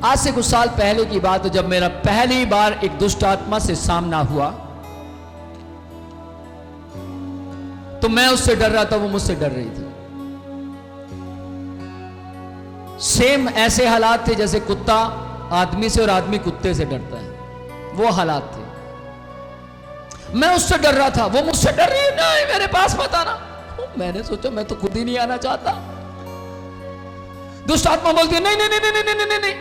आज से कुछ साल पहले की बात है, जब मेरा पहली बार एक दुष्ट आत्मा से सामना हुआ, तो मैं उससे डर रहा था, वो मुझसे डर रही थी। सेम ऐसे हालात थे जैसे कुत्ता आदमी से और आदमी कुत्ते से डरता है, वो हालात थे। मैं उससे डर रहा था, वो मुझसे डर रही है, नहीं मेरे पास मत आना। मैंने सोचा मैं तो खुद ही नहीं आना चाहता। दुष्ट आत्मा बोलती है नहीं नहीं नहीं नहीं नहीं नहीं नहीं।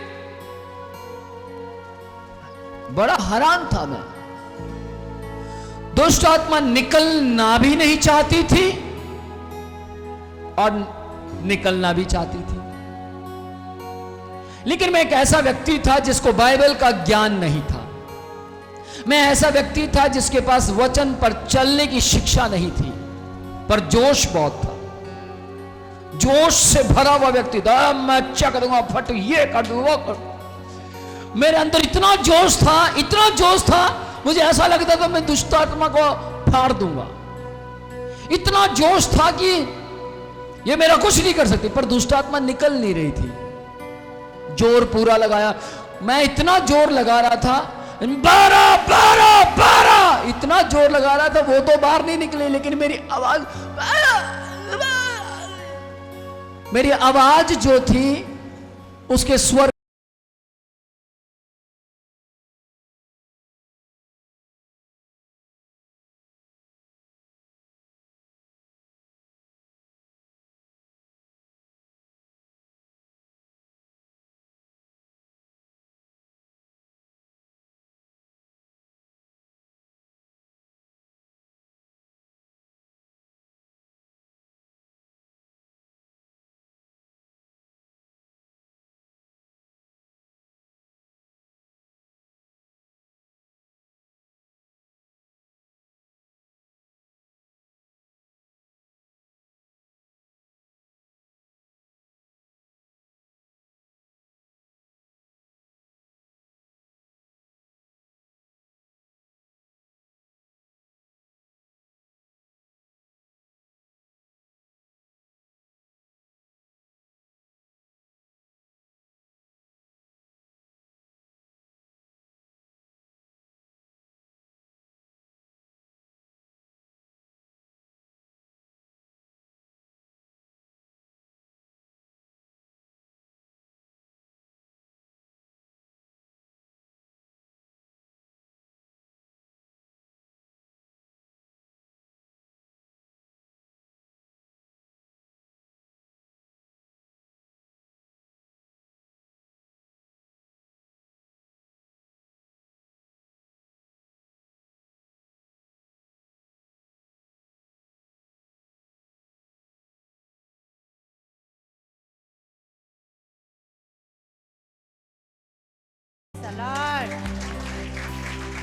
बड़ा हैरान था मैं। दुष्ट आत्मा निकलना भी नहीं चाहती थी और निकलना भी चाहती थी। लेकिन मैं एक ऐसा व्यक्ति था जिसको बाइबल का ज्ञान नहीं था। मैं ऐसा व्यक्ति था जिसके पास वचन पर चलने की शिक्षा नहीं थी, पर जोश बहुत था। जोश से भरा हुआ व्यक्ति था। मैं अच्छा करूंगा, फट ये कर दूंगा, वो कर। मेरे अंदर इतना जोश था, इतना जोश था, मुझे ऐसा लगता था मैं दुष्ट आत्मा को फाड़ दूंगा। इतना जोश था कि ये मेरा कुछ नहीं कर सकती, पर दुष्ट आत्मा निकल नहीं रही थी। जोर पूरा लगाया, मैं इतना जोर लगा रहा था, 12 12 12 इतना जोर लगा रहा था, वो तो बाहर नहीं निकले, लेकिन मेरी आवाज जो थी उसके स्वर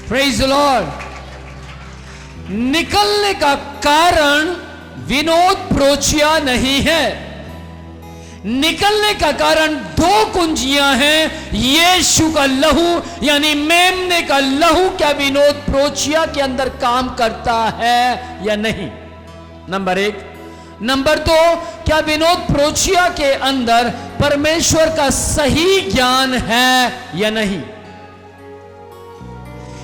प्रेज द लॉर्ड। निकलने का कारण विनोद प्रोचिया नहीं है। निकलने का कारण 2 कुंजियां हैं। यीशु का लहू यानी मेमने का लहू क्या विनोद प्रोचिया के अंदर काम करता है या नहीं, नंबर 1। नंबर 2, क्या विनोद प्रोचिया के अंदर परमेश्वर का सही ज्ञान है या नहीं।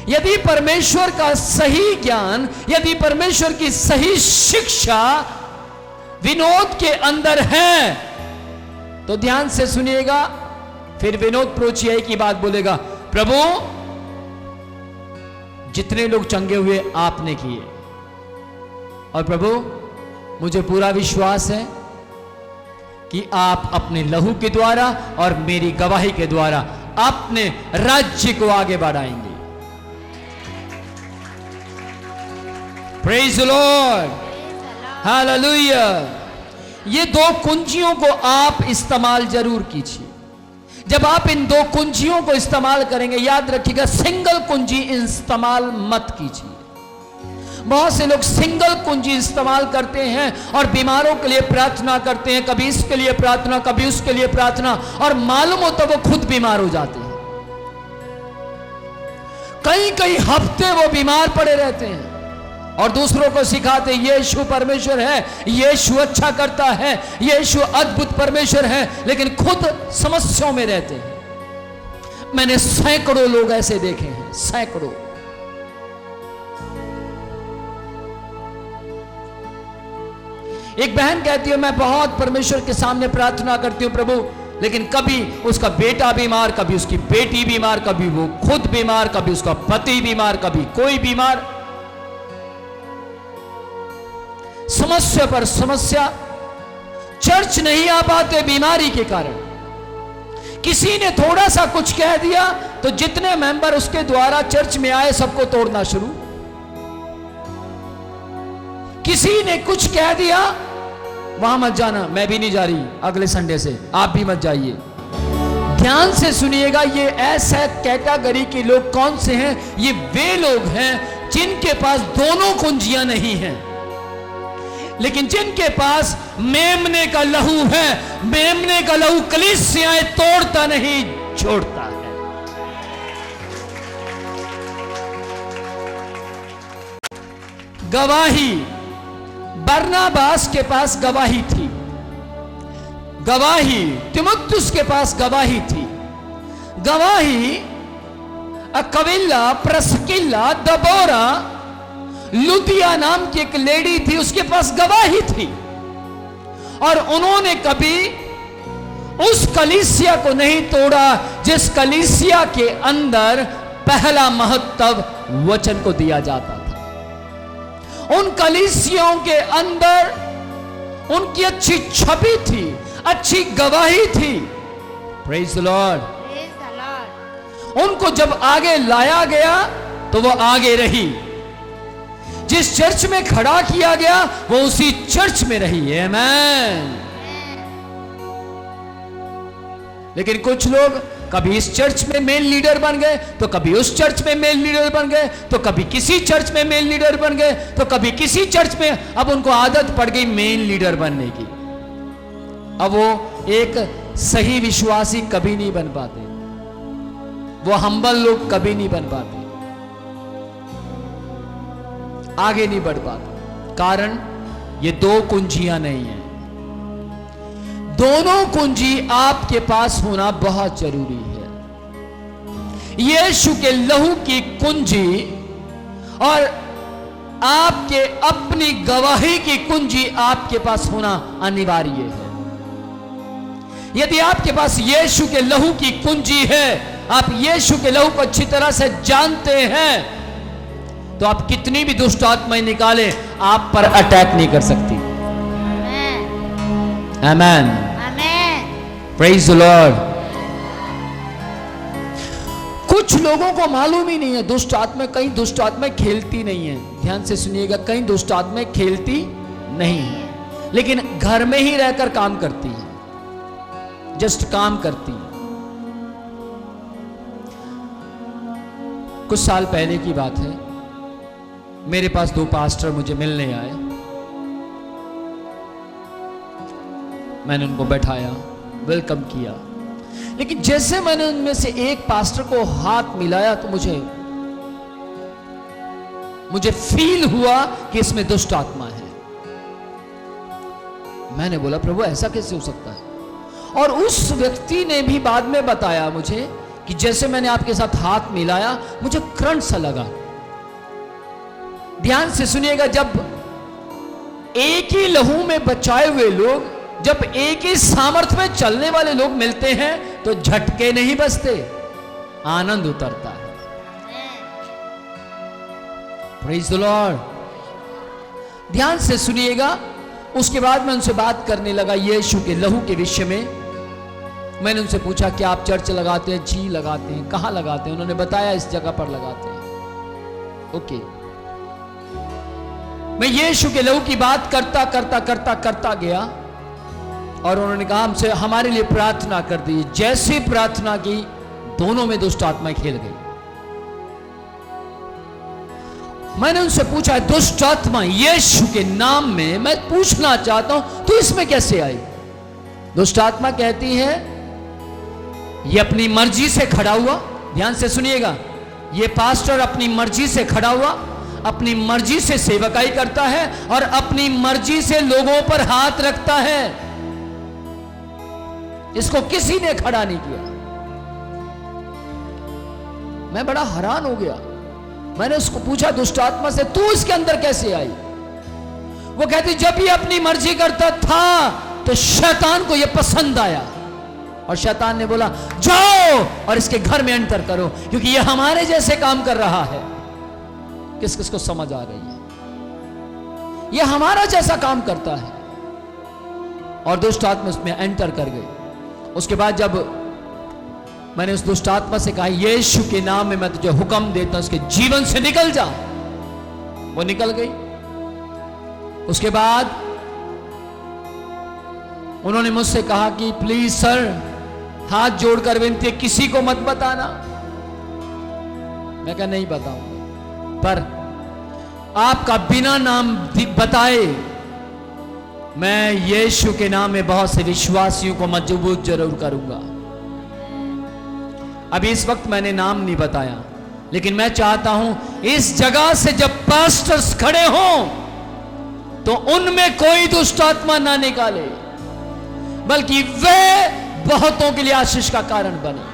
यदि परमेश्वर का सही ज्ञान, यदि परमेश्वर की सही शिक्षा विनोद के अंदर है, तो ध्यान से सुनिएगा। फिर विनोद प्रोचिया की बात बोलेगा, प्रभु जितने लोग चंगे हुए आपने किए, और प्रभु मुझे पूरा विश्वास है कि आप अपने लहू के द्वारा और मेरी गवाही के द्वारा अपने राज्य को आगे बढ़ाएंगे। Praise the Lord, hallelujah. ये 2 कुंजियों को आप इस्तेमाल जरूर कीजिए। जब आप इन 2 कुंजियों को इस्तेमाल करेंगे, याद रखिएगा सिंगल कुंजी इस्तेमाल मत कीजिए। बहुत से लोग सिंगल कुंजी इस्तेमाल करते हैं और बीमारों के लिए प्रार्थना करते हैं, कभी इसके लिए प्रार्थना, कभी उसके लिए प्रार्थना, और मालूम होता वो खुद बीमार हो जाते हैं। कई कई हफ्ते वो बीमार पड़े रहते हैं और दूसरों को सिखाते यीशु परमेश्वर है, यीशु अच्छा करता है, यीशु अद्भुत परमेश्वर है, लेकिन खुद समस्याओं में रहते हैं। मैंने सैकड़ों लोग ऐसे देखे हैं, सैकड़ों। एक बहन कहती है मैं बहुत परमेश्वर के सामने प्रार्थना करती हूं प्रभु, लेकिन कभी उसका बेटा बीमार, कभी उसकी बेटी बीमार, कभी वो खुद बीमार, कभी उसका पति बीमार, कभी कोई बीमार, समस्या पर समस्या। चर्च नहीं आ पाते बीमारी के कारण। किसी ने थोड़ा सा कुछ कह दिया तो जितने मेंबर उसके द्वारा चर्च में आए सबको तोड़ना शुरू। किसी ने कुछ कह दिया, वहां मत जाना, मैं भी नहीं जा रही अगले संडे से, आप भी मत जाइए। ध्यान से सुनिएगा, ये ऐसा कैटेगरी के लोग कौन से हैं? ये वे लोग हैं जिनके पास दोनों कुंजियां नहीं हैं, लेकिन जिनके पास मेमने का लहू है। मेमने का लहू कलीसियाएं तोड़ता नहीं, जोड़ता है। गवाही, बरनबास के पास गवाही थी, गवाही तीमुथियुस के पास गवाही थी। गवाही अक्विला, प्रिस्किला, दबोरा, लुदिया नाम की एक लेडी थी, उसके पास गवाही थी। और उन्होंने कभी उस कलीसिया को नहीं तोड़ा जिस कलीसिया के अंदर पहला महत्व वचन को दिया जाता था। उन कलीसियों के अंदर उनकी अच्छी छवि थी, अच्छी गवाही थी। Praise the Lord. उनको जब आगे लाया गया तो वो आगे रही। जिस चर्च में खड़ा किया गया वो उसी चर्च में रही। आमेन। लेकिन कुछ लोग कभी इस चर्च में मेन लीडर बन गए, तो कभी उस चर्च में मेन लीडर बन गए, तो कभी किसी चर्च में मेन लीडर बन गए, तो कभी किसी चर्च में। अब उनको आदत पड़ गई मेन लीडर बनने की। अब वो एक सही विश्वासी कभी नहीं बन पाते, वो हम्बल लोग कभी नहीं बन पाते, आगे नहीं बढ़ पाते। कारण ये दो कुंजियां नहीं है। दोनों कुंजी आपके पास होना बहुत जरूरी है। यीशु के लहू की कुंजी और आपके अपनी गवाही की कुंजी आपके पास होना अनिवार्य है। यदि आपके पास यीशु के लहू की कुंजी है, आप यीशु के लहू को अच्छी तरह से जानते हैं, तो आप कितनी भी दुष्ट आत्माएं निकाले आप पर अटैक नहीं कर सकती। आमेन। Praise the lord. कुछ लोगों को मालूम ही नहीं है दुष्ट आत्मा, कई दुष्ट आत्माएं खेलती नहीं है। ध्यान से सुनिएगा, कई दुष्ट आत्माएं खेलती नहीं है, लेकिन घर में ही रहकर काम करती है, जस्ट काम करती है। कुछ साल पहले की बात है, मेरे पास दो पास्टर मुझे मिलने आए। मैंने उनको बैठाया, वेलकम किया, लेकिन जैसे मैंने उनमें से एक पास्टर को हाथ मिलाया तो मुझे फील हुआ कि इसमें दुष्ट आत्मा है। मैंने बोला प्रभु ऐसा कैसे हो सकता है? और उस व्यक्ति ने भी बाद में बताया मुझे कि जैसे मैंने आपके साथ हाथ मिलाया मुझे करंट सा लगा। ध्यान से सुनिएगा, जब एक ही लहू में बचाए हुए लोग, जब एक ही सामर्थ्य में चलने वाले लोग मिलते हैं तो झटके नहीं बसते, आनंद उतरता है। Praise the Lord. ध्यान से सुनिएगा। उसके बाद मैं उनसे बात करने लगा यीशु के लहू के विषय में। मैंने उनसे पूछा कि आप चर्च लगाते हैं? जी लगाते हैं। कहां लगाते हैं? उन्होंने बताया इस जगह पर लगाते हैं। ओके। मैं यीशु के लहू की बात करता गया और उन्होंने कहा हमसे हमारे लिए प्रार्थना कर दी। जैसे प्रार्थना की दोनों में दुष्ट आत्माएं खेल गई। मैंने उनसे पूछा दुष्ट आत्मा यीशु के नाम में मैं पूछना चाहता हूं तो इसमें कैसे आई? दुष्ट आत्मा कहती है ये अपनी मर्जी से खड़ा हुआ। ध्यान से सुनिएगा, ये पास्टर अपनी मर्जी से खड़ा हुआ, अपनी मर्जी से सेवकाई करता है और अपनी मर्जी से लोगों पर हाथ रखता है। इसको किसी ने खड़ा नहीं किया। मैं बड़ा हैरान हो गया। मैंने उसको पूछा दुष्ट आत्मा से, तू इसके अंदर कैसे आई? वो कहती जब ये अपनी मर्जी करता था तो शैतान को ये पसंद आया और शैतान ने बोला जाओ और इसके घर में एंटर करो, क्योंकि ये हमारे जैसे काम कर रहा है। किस किस को समझ आ रही है? ये हमारा जैसा काम करता है। और दुष्ट आत्मा उसमें एंटर कर गई। उसके बाद जब मैंने उस दुष्ट आत्मा से कहा यीशु के नाम में मैं तुझे हुक्म देता हूं उसके जीवन से निकल जा, वो निकल गई। उसके बाद उन्होंने मुझसे कहा कि प्लीज सर, हाथ जोड़कर विनती है किसी को मत बताना। मैं कहा नहीं बताऊंगा, पर आपका बिना नाम बताए मैं यीशु के नाम में बहुत से विश्वासियों को मजबूत जरूर करूंगा। अभी इस वक्त मैंने नाम नहीं बताया, लेकिन मैं चाहता हूं इस जगह से जब पास्टर्स खड़े हों तो उनमें कोई दुष्ट आत्मा ना निकाले, बल्कि वे बहुतों के लिए आशीष का कारण बने।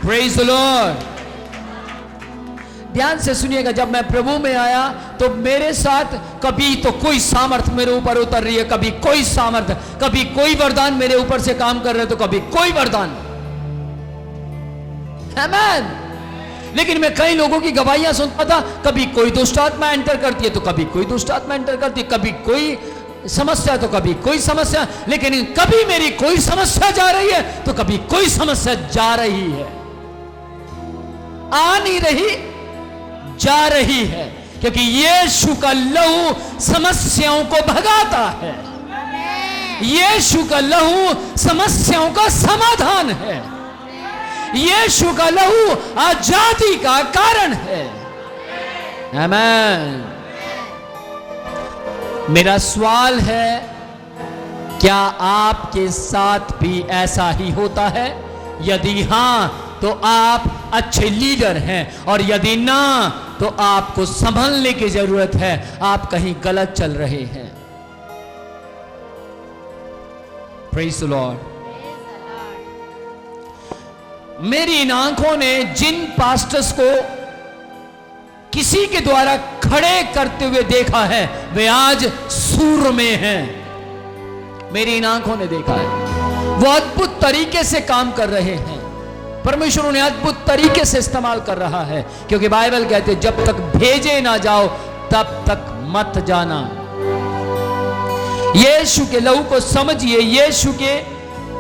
Praise the Lord. ध्यान से सुनिएगा, जब मैं प्रभु में आया तो मेरे साथ कभी तो कोई सामर्थ्य मेरे ऊपर उतर रही है, कभी कोई सामर्थ्य, कभी कोई वरदान मेरे ऊपर से काम कर रहे तो कभी कोई वरदान। आमीन। लेकिन मैं कई लोगों की गवाहियां सुनता था, कभी कोई दुष्ट आत्मा एंटर करती है तो कभी कोई दुष्ट आत्मा एंटर करती है, कभी कोई समस्या तो कभी कोई समस्या, लेकिन कभी मेरी कोई समस्या जा रही है तो कभी कोई समस्या जा रही है। आ नहीं रही, जा रही है, क्योंकि यीशु का लहू समस्याओं को भगाता है। यीशु का लहू समस्याओं का समाधान है। यीशु का लहू आजादी का कारण है। आमीन। मेरा सवाल है, क्या आपके साथ भी ऐसा ही होता है? यदि हां तो आप अच्छे लीडर हैं, और यदि ना तो आपको संभलने की जरूरत है, आप कहीं गलत चल रहे हैं। Praise the Lord. मेरी इन आंखों ने जिन पास्टर्स को किसी के द्वारा खड़े करते हुए देखा है वे आज सूर में हैं। मेरी इन आंखों ने देखा है, वो अद्भुत तरीके से काम कर रहे हैं। परमेश्वर उन्हें अद्भुत तरीके से इस्तेमाल कर रहा है, क्योंकि बाइबल कहते हैं जब तक भेजे ना जाओ तब तक मत जाना। यीशु के लहू को समझिए, यीशु के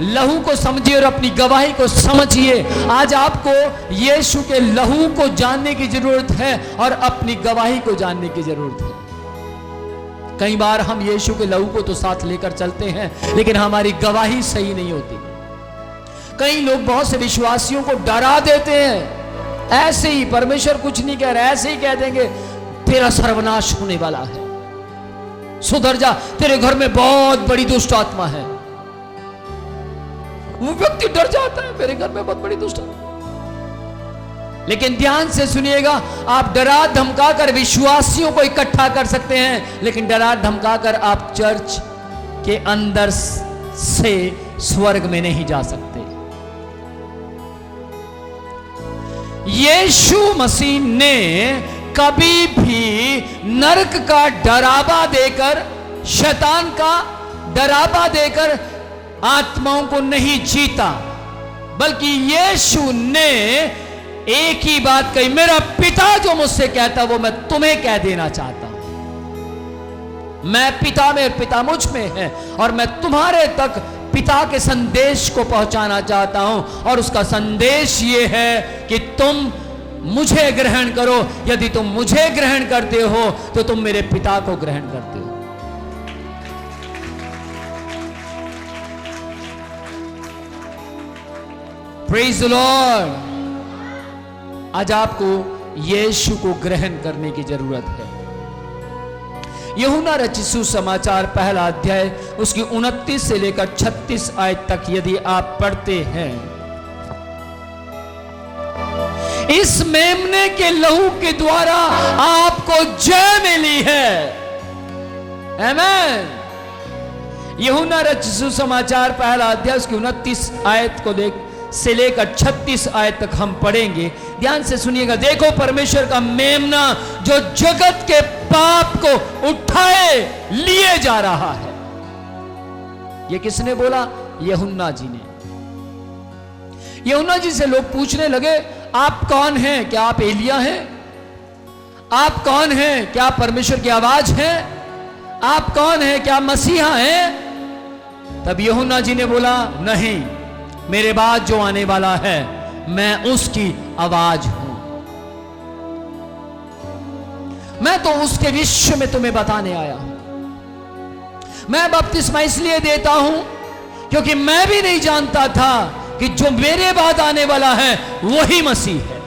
लहू को समझिए और अपनी गवाही को समझिए। आज आपको यीशु के लहू को जानने की जरूरत है और अपनी गवाही को जानने की जरूरत है। कई बार हम यीशु के लहू को तो साथ लेकर चलते हैं, लेकिन हमारी गवाही सही नहीं होती। कई लोग बहुत से विश्वासियों को डरा देते हैं, ऐसे ही परमेश्वर कुछ नहीं कह रहा, ऐसे ही कह देंगे तेरा सर्वनाश होने वाला है, सुधर जा, तेरे घर में बहुत बड़ी दुष्ट आत्मा है। वो व्यक्ति डर जाता है, मेरे घर में बहुत बड़ी दुष्ट आत्मा। लेकिन ध्यान से सुनिएगा, आप डरा धमका कर विश्वासियों को इकट्ठा कर सकते हैं, लेकिन डरा धमका कर आप चर्च के अंदर से स्वर्ग में नहीं जा सकते। यीशु मसीह ने कभी भी नरक का डरावा देकर, शैतान का डरावा देकर आत्माओं को नहीं जीता, बल्कि यीशु ने एक ही बात कही, मेरा पिता जो मुझसे कहता वो मैं तुम्हें कह देना चाहता हूं। मैं पिता में, पिता मुझ में है, और मैं तुम्हारे तक पिता के संदेश को पहुंचाना चाहता हूं। और उसका संदेश ये है कि तुम मुझे ग्रहण करो। यदि तुम मुझे ग्रहण करते हो तो तुम मेरे पिता को ग्रहण करते हो। Praise the Lord. आज आपको यीशु को ग्रहण करने की जरूरत है। यूहन्ना रचित सुसमाचार पहला अध्याय उसकी 29 से लेकर 36 आयत तक यदि आप पढ़ते हैं, इस मेमने के लहू के द्वारा आपको जय मिली है। आमीन। यूहन्ना रचित सुसमाचार पहला अध्याय उसकी 29 आयत को देख से लेकर 36 आयत तक हम पढ़ेंगे। ध्यान से सुनिएगा। देखो परमेश्वर का मेमना जो जगत के पाप को उठाए लिए जा रहा है। ये किसने बोला? यूहन्ना जी ने। यूहन्ना जी से लोग पूछने लगे, आप कौन हैं? क्या आप एलिया हैं? आप कौन हैं? क्या परमेश्वर की आवाज है? आप कौन हैं? क्या मसीहा हैं? तब यूहन्ना जी ने बोला, नहीं, मेरे बाद जो आने वाला है मैं उसकी आवाज हूं। मैं तो उसके विषय में तुम्हें बताने आया हूं। मैं बपतिस्मा इसलिए देता हूं क्योंकि मैं भी नहीं जानता था कि जो मेरे बाद आने वाला है वही मसीह है।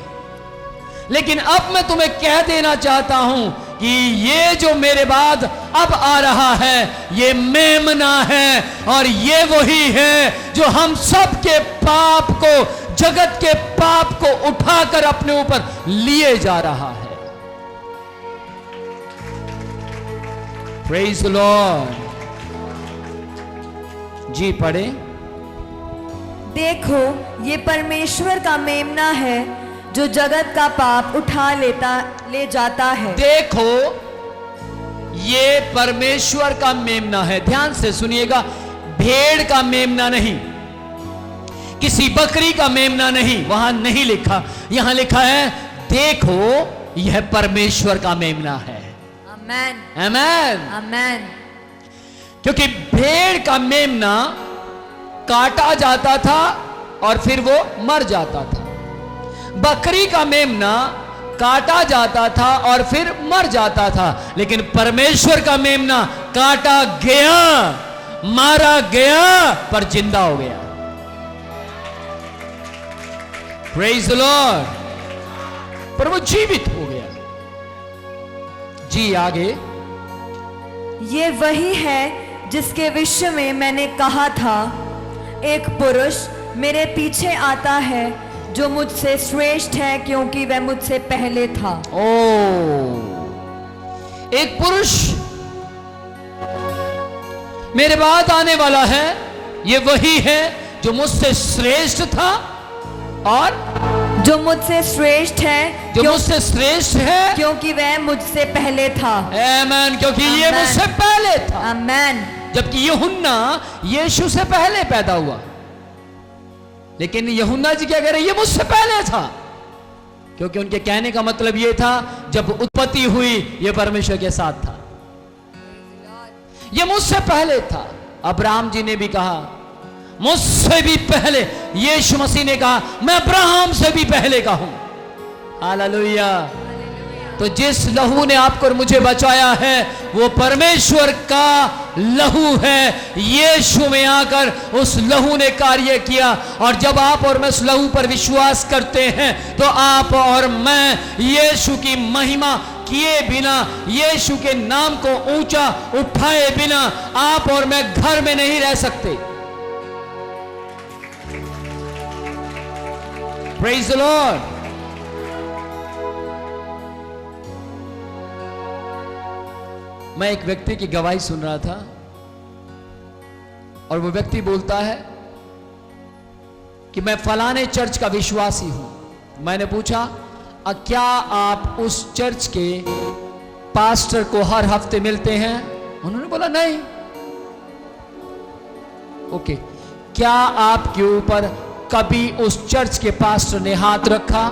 लेकिन अब मैं तुम्हें कह देना चाहता हूं कि ये जो मेरे बाद अब आ रहा है ये मेमना है, और ये वही है जो हम सब के पाप को, जगत के पाप को उठाकर अपने ऊपर लिए जा रहा है। Praise the Lord. जी पढ़े। देखो ये परमेश्वर का मेमना है जो जगत का पाप उठा ले जाता है। देखो ये परमेश्वर का मेमना है। ध्यान से सुनिएगा। भेड़ का मेमना नहीं, किसी बकरी का मेमना नहीं, वहां नहीं लिखा। यहां लिखा है देखो यह परमेश्वर का मेमना है। आमेन, आमेन, आमेन। क्योंकि भेड़ का मेमना काटा जाता था और फिर वो मर जाता था। बकरी का मेमना काटा जाता था और फिर मर जाता था। लेकिन परमेश्वर का मेमना काटा गया, मारा गया, पर जिंदा हो गया। Praise the Lord. पर वो जीवित हो गया। जी आगे। ये वही है जिसके विषय में मैंने कहा था, एक पुरुष मेरे पीछे आता है जो मुझसे श्रेष्ठ है क्योंकि वह मुझसे पहले था। ओ, एक पुरुष मेरे बाद आने वाला है, ये वही है जो मुझसे श्रेष्ठ था, और जो मुझसे श्रेष्ठ है, जो मुझसे श्रेष्ठ है क्योंकि वह मुझसे पहले था। आमेन। क्योंकि ये मुझसे पहले था। आमेन। जबकि यूहन्ना यीशु से पहले पैदा हुआ, लेकिन यूहन्ना जी क्या कह रहे? ये मुझसे पहले था। क्योंकि उनके कहने का मतलब ये था जब उत्पत्ति हुई ये परमेश्वर के साथ था, ये मुझसे पहले था। अब्राहम जी ने भी कहा मुझसे भी पहले। यीशु मसीह ने कहा मैं अब्राहम से भी पहले का हूं। हालेलुया। तो जिस लहू ने आपको और मुझे बचाया है वो परमेश्वर का लहू है। यीशु में आकर उस लहू ने कार्य किया, और जब आप और मैं उस लहू पर विश्वास करते हैं तो आप और मैं यीशु की महिमा किए बिना, यीशु के नाम को ऊंचा उठाए बिना आप और मैं घर में नहीं रह सकते। Praise the Lord. मैं एक व्यक्ति की गवाही सुन रहा था, और वो व्यक्ति बोलता है कि मैं फलाने चर्च का विश्वासी हूं। मैंने पूछा क्या आप उस चर्च के पास्टर को हर हफ्ते मिलते हैं? उन्होंने बोला नहीं। ओके, क्या आपके ऊपर कभी उस चर्च के पास्टर ने हाथ रखा?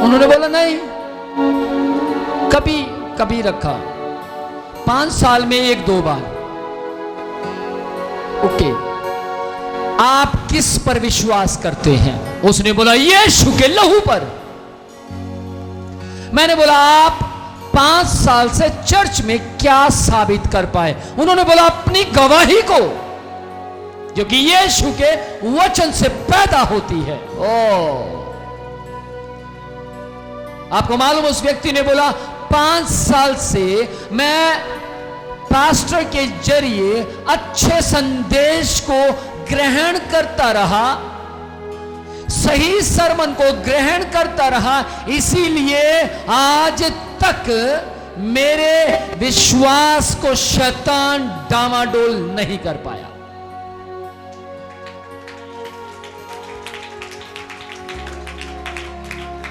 उन्होंने बोला नहीं। कभी रखा, 5 साल में 1-2 बार। ओके, आप किस पर विश्वास करते हैं? उसने बोला यीशु के लहू पर। मैंने बोला आप 5 साल से चर्च में क्या साबित कर पाए? उन्होंने बोला अपनी गवाही को, जो कि यीशु के वचन से पैदा होती है। आपको मालूम, उस व्यक्ति ने बोला 5 साल से मैं पास्टर के जरिए अच्छे संदेश को ग्रहण करता रहा, सही सरमन को ग्रहण करता रहा, इसीलिए आज तक मेरे विश्वास को शैतान डामाडोल नहीं कर पाया।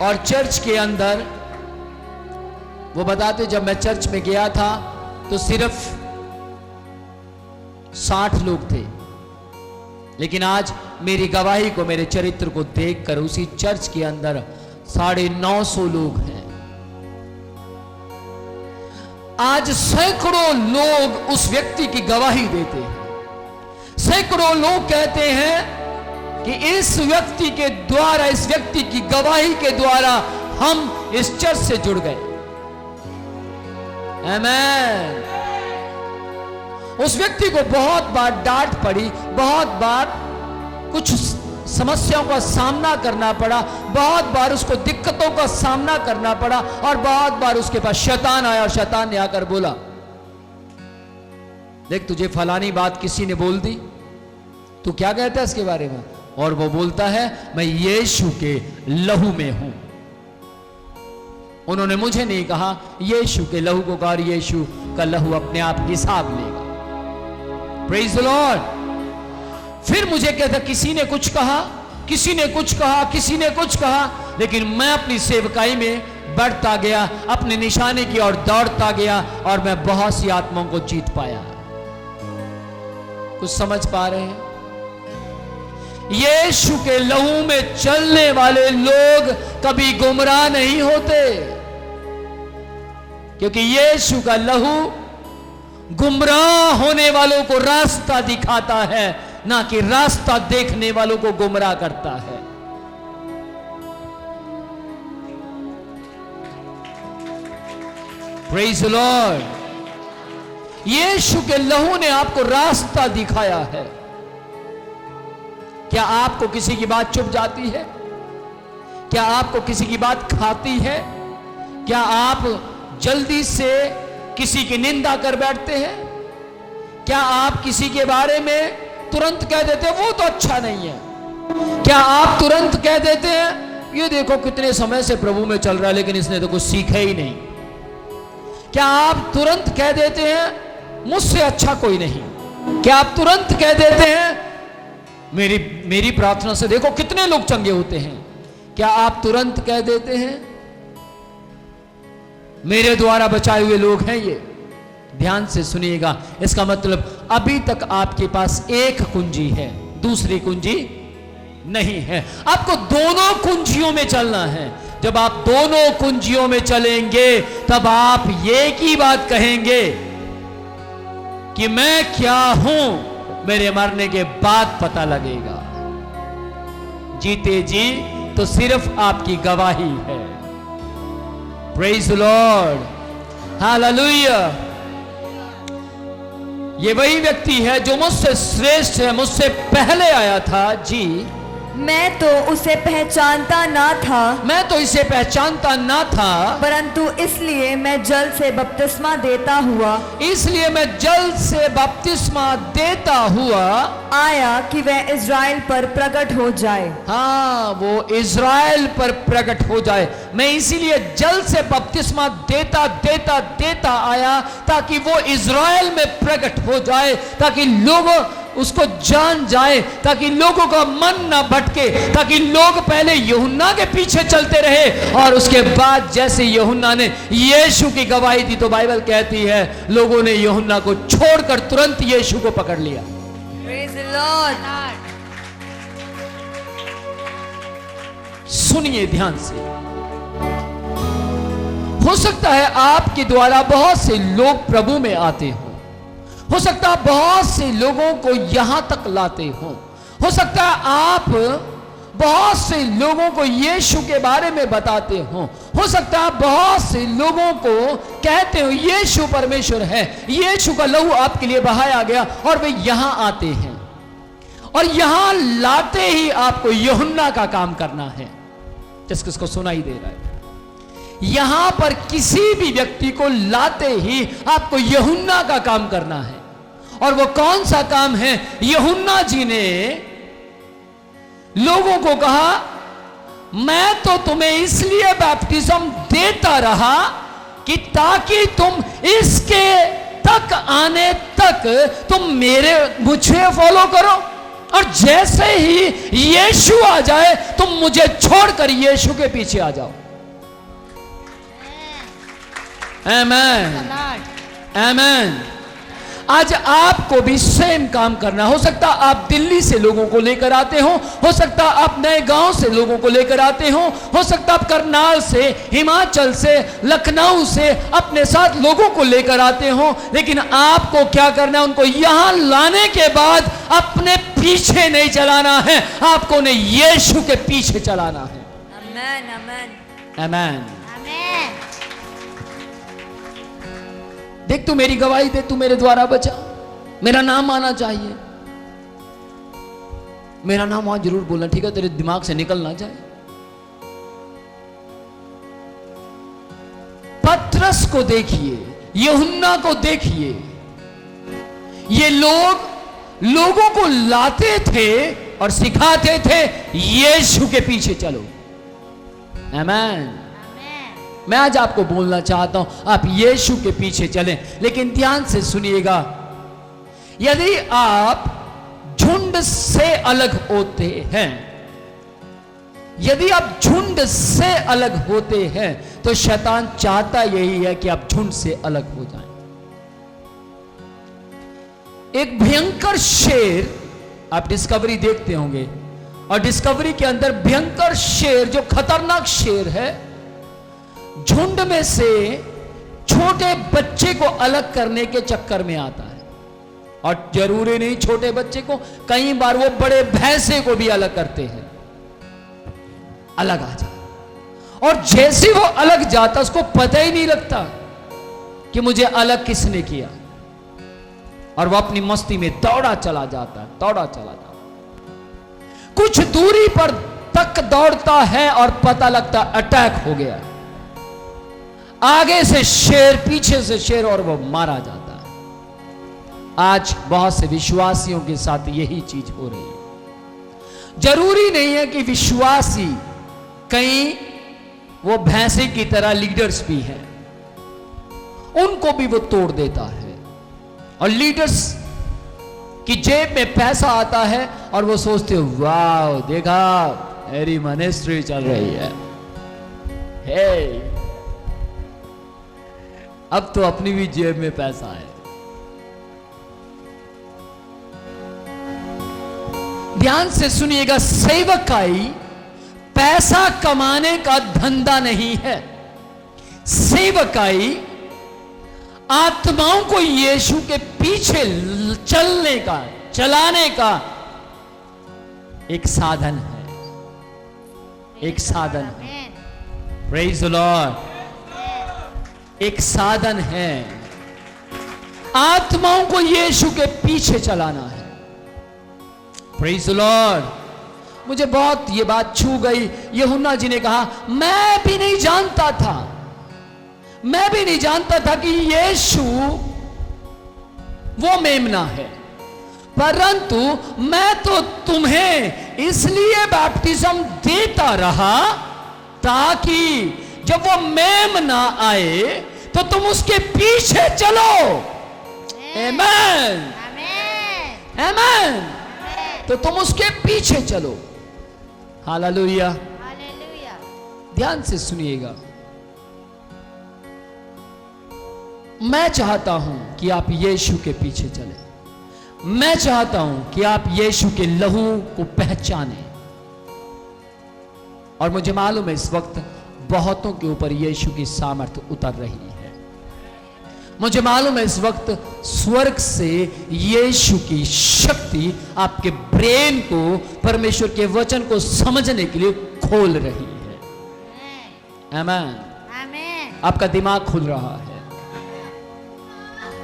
और चर्च के अंदर वो बताते, जब मैं चर्च में गया था तो सिर्फ 60 लोग थे, लेकिन आज मेरी गवाही को, मेरे चरित्र को देखकर उसी चर्च के अंदर 950 लोग हैं। आज सैकड़ों लोग उस व्यक्ति की गवाही देते हैं। सैकड़ों लोग कहते हैं कि इस व्यक्ति के द्वारा, इस व्यक्ति की गवाही के द्वारा हम इस चर्च से जुड़ गए। आमेन। उस व्यक्ति को बहुत बार डांट पड़ी, बहुत बार कुछ समस्याओं का सामना करना पड़ा, बहुत बार उसको दिक्कतों का सामना करना पड़ा, और बहुत बार उसके पास शैतान आया और शैतान ने आकर बोला, देख तुझे फलानी बात किसी ने बोल दी, तू क्या कहता है इसके बारे में? और वो बोलता है, मैं यीशु के लहू में हूं। उन्होंने मुझे नहीं कहा, यीशु के लहू को कहा, यीशु का लहू अपने आप हिसाब लेगा। Praise the Lord. फिर मुझे कहता, किसी ने कुछ कहा, किसी ने कुछ कहा, किसी ने कुछ कहा, लेकिन मैं अपनी सेवकाई में बढ़ता गया, अपने निशाने की ओर दौड़ता गया, और मैं बहुत सी आत्माओं को जीत पाया। कुछ समझ पा रहे हैं? यीशु के लहू में चलने वाले लोग कभी गुमराह नहीं होते, क्योंकि यीशु का लहू गुमराह होने वालों को रास्ता दिखाता है, ना कि रास्ता देखने वालों को गुमराह करता है। Praise the Lord. यीशु के लहू ने आपको रास्ता दिखाया है। क्या आपको किसी की बात चुभ जाती है? क्या आपको किसी की बात खाती है? क्या आप जल्दी से किसी की निंदा कर बैठते हैं? क्या आप किसी के बारे में तुरंत कह देते हैं, वो तो अच्छा नहीं है? क्या आप तुरंत कह देते हैं, ये देखो कितने समय से प्रभु में चल रहा है लेकिन इसने तो कुछ सीखा ही नहीं? क्या आप तुरंत कह देते हैं, मुझसे अच्छा कोई नहीं? क्या आप तुरंत कह देते हैं, मेरी प्रार्थना से देखो कितने लोग चंगे होते हैं? क्या आप तुरंत कह देते हैं, मेरे द्वारा बचाए हुए लोग हैं ये? ध्यान से सुनिएगा, इसका मतलब अभी तक आपके पास एक कुंजी है, दूसरी कुंजी नहीं है। आपको दोनों कुंजियों में चलना है। जब आप दोनों कुंजियों में चलेंगे तब आप ये की बात कहेंगे कि मैं क्या हूं, मेरे मरने के बाद पता लगेगा। जीते जी तो सिर्फ आपकी गवाही है। Praise the Lord, hallelujah. ये वही व्यक्ति है जो मुझसे श्रेष्ठ है, मुझसे पहले आया था। जी, मैं तो उसे पहचानता ना था, मैं तो इसे पहचानता ना था, परंतु इसलिए मैं जल से बपतिस्मा देता हुआ, इसलिए मैं जल से बपतिस्मा देता हुआ आया कि वह इज़राइल पर प्रकट हो जाए। हाँ, वो इज़राइल पर प्रकट हो जाए। मैं इसीलिए जल से बपतिस्मा देता देता देता आया ताकि वो इज़राइल में प्रकट हो जाए, ताकि लोग उसको जान जाए, ताकि लोगों का मन ना भटके, ताकि लोग पहले यूहन्ना के पीछे चलते रहे और उसके बाद जैसे यूहन्ना ने यीशु की गवाही दी तो बाइबल कहती है लोगों ने यूहन्ना को छोड़कर तुरंत यीशु को पकड़ लिया। Praise the Lord. सुनिए ध्यान से। हो सकता है आपके द्वारा बहुत से लोग प्रभु में आते हो सकता है बहुत से लोगों को यहां तक लाते हो सकता है आप बहुत से लोगों को यीशु के बारे में बताते हो सकता है बहुत से लोगों को कहते हो यीशु परमेश्वर है, यीशु का लहू आपके लिए बहाया गया, और वे यहां आते हैं और यहां लाते ही आपको यूहन्ना का काम करना है। किसको सुनाई दे रहा है? यहां पर किसी भी व्यक्ति को लाते ही आपको यूहन्ना का काम करना है। और वो कौन सा काम है? यूहन्ना जी ने लोगों को कहा मैं तो तुम्हें इसलिए बैप्टिज्म देता रहा कि ताकि तुम इसके तक आने तक तुम मुझे फॉलो करो। और जैसे ही यीशु आ जाए तुम मुझे छोड़कर यीशु के पीछे आ जाओ। आमेन, आमेन। आज आपको भी सेम काम करना। हो सकता आप दिल्ली से लोगों को लेकर आते हो सकता आप नए गांव से लोगों को लेकर आते हो सकता आप करनाल से, हिमाचल से, लखनऊ से अपने साथ लोगों को लेकर आते हो, लेकिन आपको क्या करना है? उनको यहां लाने के बाद अपने पीछे नहीं चलाना है, आपको उन्हें यीशु के पीछे चलाना है। आमेन, आमेन, आमेन। आमेन। देख तू मेरी गवाही दे, तू मेरे द्वारा बचा, मेरा नाम आना चाहिए। मेरा नाम वहां जरूर बोलना, ठीक है? तेरे दिमाग से निकल ना जाए। पतरस को देखिए, यूहन्ना को देखिए, ये लोगों को लाते थे और सिखाते थे यीशु के पीछे चलो। आमेन। मैं आज आपको बोलना चाहता हूं आप यीशु के पीछे चलें, लेकिन ध्यान से सुनिएगा। यदि आप झुंड से अलग होते हैं, यदि आप झुंड से अलग होते हैं तो शैतान चाहता यही है कि आप झुंड से अलग हो जाएं। एक भयंकर शेर आप डिस्कवरी देखते होंगे, और डिस्कवरी के अंदर भयंकर शेर जो खतरनाक शेर है, झुंड में से छोटे बच्चे को अलग करने के चक्कर में आता है। और जरूरी नहीं छोटे बच्चे को, कई बार वो बड़े भैंसे को भी अलग करते हैं, अलग आ जाए। और जैसे वो अलग जाता उसको पता ही नहीं लगता कि मुझे अलग किसने किया, और वो अपनी मस्ती में दौड़ा चला जाता है, दौड़ा चला जाता है। कुछ दूरी पर तक दौड़ता है और पता लगता अटैक हो गया, आगे से शेर, पीछे से शेर, और वो मारा जाता है। आज बहुत से विश्वासियों के साथ यही चीज हो रही है। जरूरी नहीं है कि विश्वासी, कहीं वो भैंसे की तरह लीडर्स भी हैं, उनको भी वो तोड़ देता है। और लीडर्स की जेब में पैसा आता है और वो सोचते हो वाह देखा मेरी मिनिस्ट्री चल रही है, हे अब तो अपनी भी जेब में पैसा है। ध्यान से सुनिएगा, सेवकाई पैसा कमाने का धंधा नहीं है। सेवकाई आत्माओं को यीशु के पीछे चलने का, चलाने का एक साधन है, एक साधन है। Praise the Lord. एक साधन है, आत्माओं को यीशु के पीछे चलाना है। Praise the Lord. मुझे बहुत ये बात छू गई। यूहन्ना जी ने कहा मैं भी नहीं जानता था, मैं भी नहीं जानता था कि यीशु वो मेमना है, परंतु मैं तो तुम्हें इसलिए बैप्टिज्म देता रहा ताकि जब वो मेमना आए तो तुम उसके पीछे चलो। आमेन, आमेन। तो तुम उसके पीछे चलो। Hallelujah, hallelujah. ध्यान से सुनिएगा। मैं चाहता हूं कि आप यीशु के पीछे चलें। मैं चाहता हूं कि आप यीशु के लहू को पहचानें। और मुझे मालूम है इस वक्त बहुतों के ऊपर यीशु की सामर्थ्य उतर रही है। मुझे मालूम है इस वक्त स्वर्ग से यीशु की शक्ति आपके ब्रेन को परमेश्वर के वचन को समझने के लिए खोल रही है। आमेन, आमेन। आपका दिमाग खुल रहा है।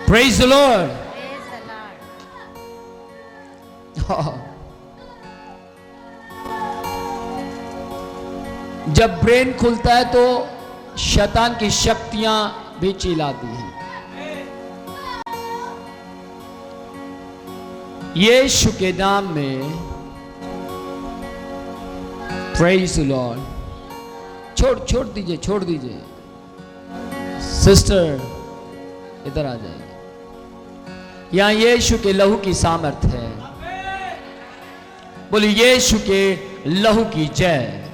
Praise the Lord. Praise the Lord. जब ब्रेन खुलता है तो शैतान की शक्तियां भी चिल्लाती हैं। यीशु के नाम में प्रेज द लॉर्ड। छोड़ दीजिए, छोड़ दीजिए। सिस्टर इधर आ जाइए। यहां यीशु के लहू की सामर्थ है। बोलिए यीशु के लहू की जय।